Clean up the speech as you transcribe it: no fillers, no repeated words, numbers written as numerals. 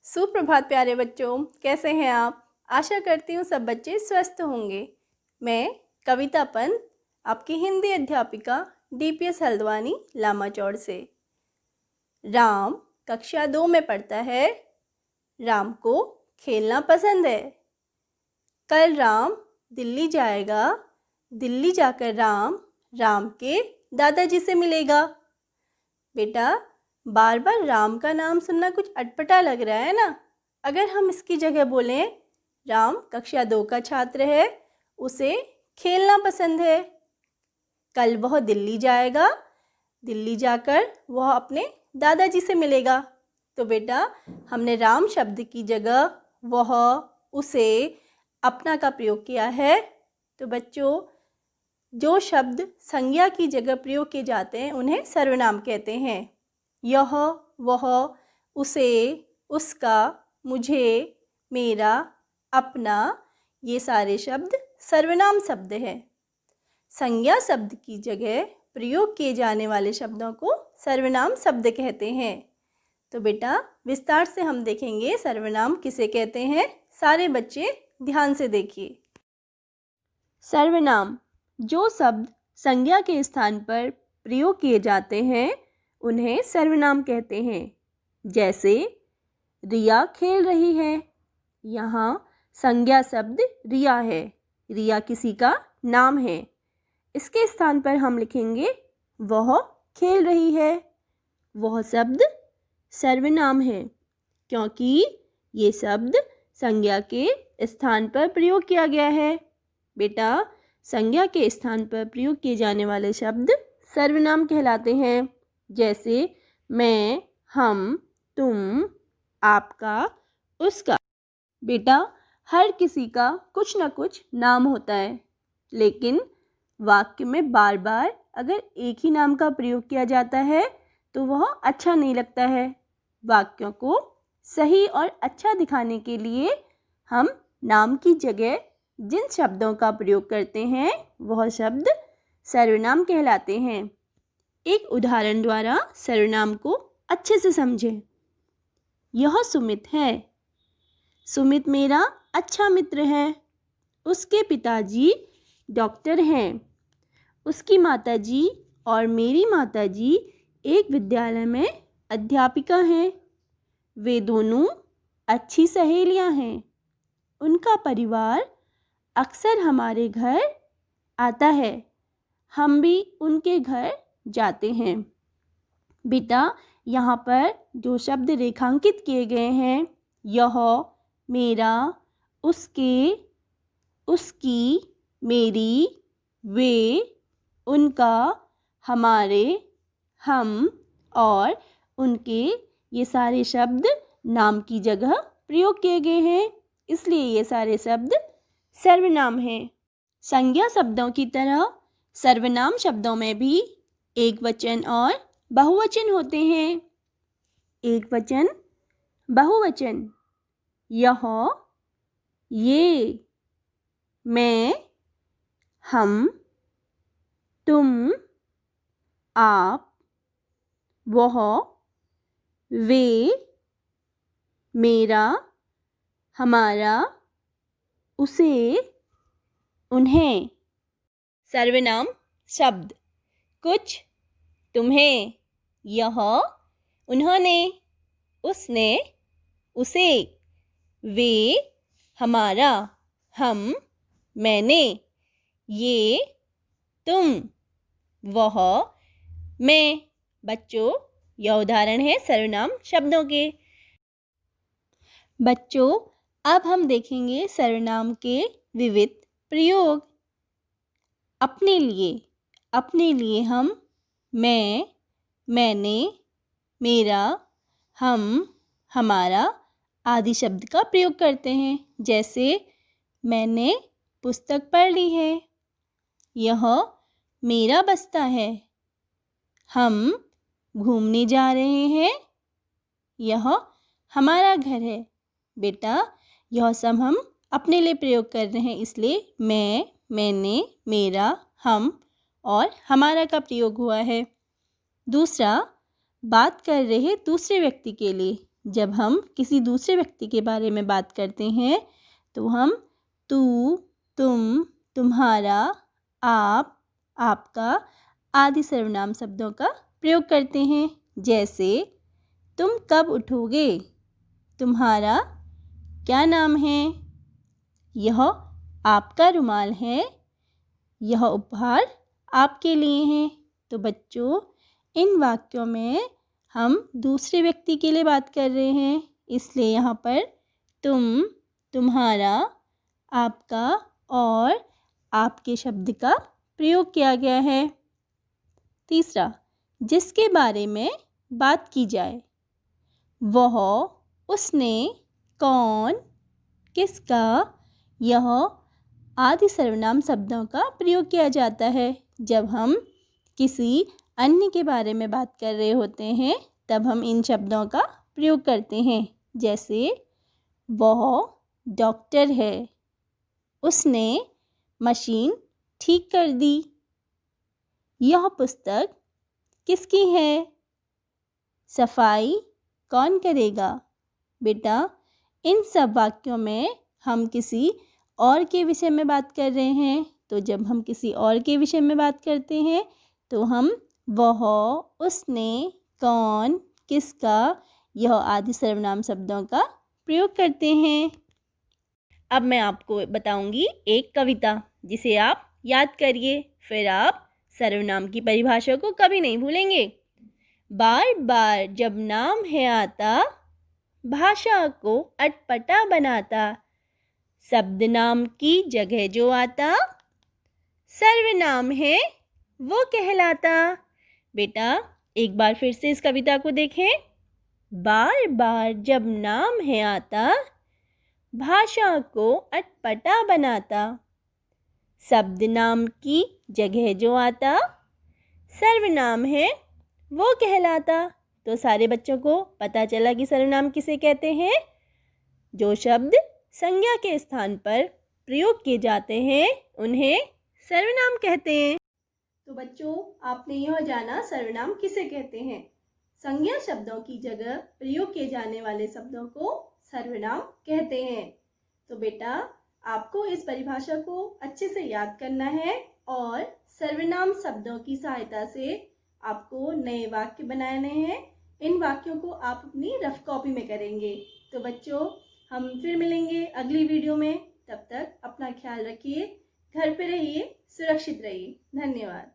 सुप्रभात प्यारे बच्चों, कैसे हैं आप। आशा करती हूँ सब बच्चे स्वस्थ होंगे। मैं कविता पंत, आपकी हिंदी अध्यापिका DPS हल्द्वानी लामाचौड़ से। राम कक्षा 2 में पढ़ता है। राम को खेलना पसंद है। कल राम दिल्ली जाएगा। दिल्ली जाकर राम के दादाजी से मिलेगा। बेटा, बार बार राम का नाम सुनना कुछ अटपटा लग रहा है ना। अगर हम इसकी जगह बोलें, राम कक्षा 2 का छात्र है, उसे खेलना पसंद है। कल वह दिल्ली जाएगा। दिल्ली जाकर वह अपने दादाजी से मिलेगा। तो बेटा, हमने राम शब्द की जगह वह, उसे, अपना का प्रयोग किया है। तो बच्चों, जो शब्द संज्ञा की जगह प्रयोग किए जाते हैं उन्हें सर्वनाम कहते हैं। यह, वह, उसे, उसका, मुझे, मेरा, अपना, ये सारे शब्द सर्वनाम शब्द हैं। संज्ञा शब्द की जगह प्रयोग किए जाने वाले शब्दों को सर्वनाम शब्द कहते हैं। तो बेटा, विस्तार से हम देखेंगे सर्वनाम किसे कहते हैं। सारे बच्चे ध्यान से देखिए। सर्वनाम, जो शब्द संज्ञा के स्थान पर प्रयोग किए जाते हैं उन्हें सर्वनाम कहते हैं। जैसे रिया खेल रही है। यहाँ संज्ञा शब्द रिया है। रिया किसी का नाम है। इसके स्थान पर हम लिखेंगे वह खेल रही है। वह शब्द सर्वनाम है क्योंकि ये शब्द संज्ञा के स्थान पर प्रयोग किया गया है। बेटा, संज्ञा के स्थान पर प्रयोग किए जाने वाले शब्द सर्वनाम कहलाते हैं। जैसे मैं, हम, तुम, आपका, उसका। बेटा, हर किसी का कुछ न कुछ नाम होता है, लेकिन वाक्य में बार बार अगर एक ही नाम का प्रयोग किया जाता है तो वह अच्छा नहीं लगता है। वाक्यों को सही और अच्छा दिखाने के लिए हम नाम की जगह जिन शब्दों का प्रयोग करते हैं वह शब्द सर्वनाम कहलाते हैं। एक उदाहरण द्वारा सर्वनाम को अच्छे से समझें। यह सुमित है। सुमित मेरा अच्छा मित्र है। उसके पिताजी डॉक्टर हैं। उसकी माताजी और मेरी माताजी एक विद्यालय में अध्यापिका हैं। वे दोनों अच्छी सहेलियां हैं। उनका परिवार अक्सर हमारे घर आता है। हम भी उनके घर जाते हैं। बेटा, यहाँ पर जो शब्द रेखांकित किए गए हैं, यह, मेरा, उसके, उसकी, मेरी, वे, उनका, हमारे, हम और उनके, ये सारे शब्द नाम की जगह प्रयोग किए गए हैं, इसलिए ये सारे शब्द सर्वनाम हैं। संज्ञा शब्दों की तरह सर्वनाम शब्दों में भी एक वचन और बहुवचन होते हैं। एक वचन, बहुवचन। यह, ये, मैं, हम, तुम, आप, वह, वे, मेरा, हमारा, उसे, उन्हें। सर्वनाम शब्द कुछ, तुम्हें, यह, उन्होंने, उसने, उसे, वे, हमारा, हम, मैंने, ये, तुम, वह, मैं। बच्चों, यह उदाहरण है सर्वनाम शब्दों के। बच्चों, अब हम देखेंगे सर्वनाम के विविध प्रयोग। अपने लिए हम मैं, मैंने, मेरा, हम, हमारा आदि शब्द का प्रयोग करते हैं। जैसे मैंने पुस्तक पढ़ ली है। यह मेरा बस्ता है। हम घूमने जा रहे हैं। यह हमारा घर है। बेटा, यह सब हम अपने लिए प्रयोग कर रहे हैं, इसलिए मैं, मैंने, मेरा, हम और हमारा का प्रयोग हुआ है। दूसरा, बात कर रहे दूसरे व्यक्ति के लिए जब हम किसी दूसरे व्यक्ति के बारे में बात करते हैं तो हम तू, तुम, तुम्हारा, आप, आपका आदि सर्वनाम शब्दों का प्रयोग करते हैं। जैसे तुम कब उठोगे, तुम्हारा क्या नाम है, यह आपका रुमाल है, यह उपहार आपके लिए है। तो बच्चों, इन वाक्यों में हम दूसरे व्यक्ति के लिए बात कर रहे हैं, इसलिए यहाँ पर तुम, तुम्हारा, आपका और आपके शब्द का प्रयोग किया गया है। तीसरा, जिसके बारे में बात की जाए। वह, उसने, कौन, किसका, यह आदि सर्वनाम शब्दों का प्रयोग किया जाता है जब हम किसी अन्य के बारे में बात कर रहे होते हैं, तब हम इन शब्दों का प्रयोग करते हैं। जैसे वह डॉक्टर है, उसने मशीन ठीक कर दी, यह पुस्तक किसकी है, सफाई कौन करेगा। बेटा, इन सब वाक्यों में हम किसी और के विषय में बात कर रहे हैं, तो जब हम किसी और के विषय में बात करते हैं तो हम वह, उसने, कौन, किसका, यह आदि सर्वनाम शब्दों का प्रयोग करते हैं। अब मैं आपको बताऊंगी एक कविता जिसे आप याद करिए, फिर आप सर्वनाम की परिभाषा को कभी नहीं भूलेंगे। बार बार जब नाम है आता, भाषा को अटपटा बनाता, शब्द नाम की जगह जो आता, सर्वनाम है वो कहलाता। बेटा, एक बार फिर से इस कविता को देखें। बार बार जब नाम है आता, भाषा को अटपटा बनाता, शब्द नाम की जगह जो आता, सर्वनाम है वो कहलाता। तो सारे बच्चों को पता चला कि सर्वनाम किसे कहते हैं। जो शब्द संज्ञा के स्थान पर प्रयोग किए जाते हैं उन्हें सर्वनाम कहते हैं। तो बच्चों, आपने यह जाना सर्वनाम किसे कहते हैं। संज्ञा शब्दों की जगह प्रयोग किए जाने वाले शब्दों को सर्वनाम कहते हैं। तो बेटा, आपको इस परिभाषा को अच्छे से याद करना है और सर्वनाम शब्दों की सहायता से आपको नए वाक्य बनाने हैं। इन वाक्यों को आप अपनी रफ कॉपी में करेंगे। तो बच्चों, हम फिर मिलेंगे अगली वीडियो में। तब तक अपना ख्याल रखिए, घर पे रहिए, सुरक्षित रहिए। धन्यवाद।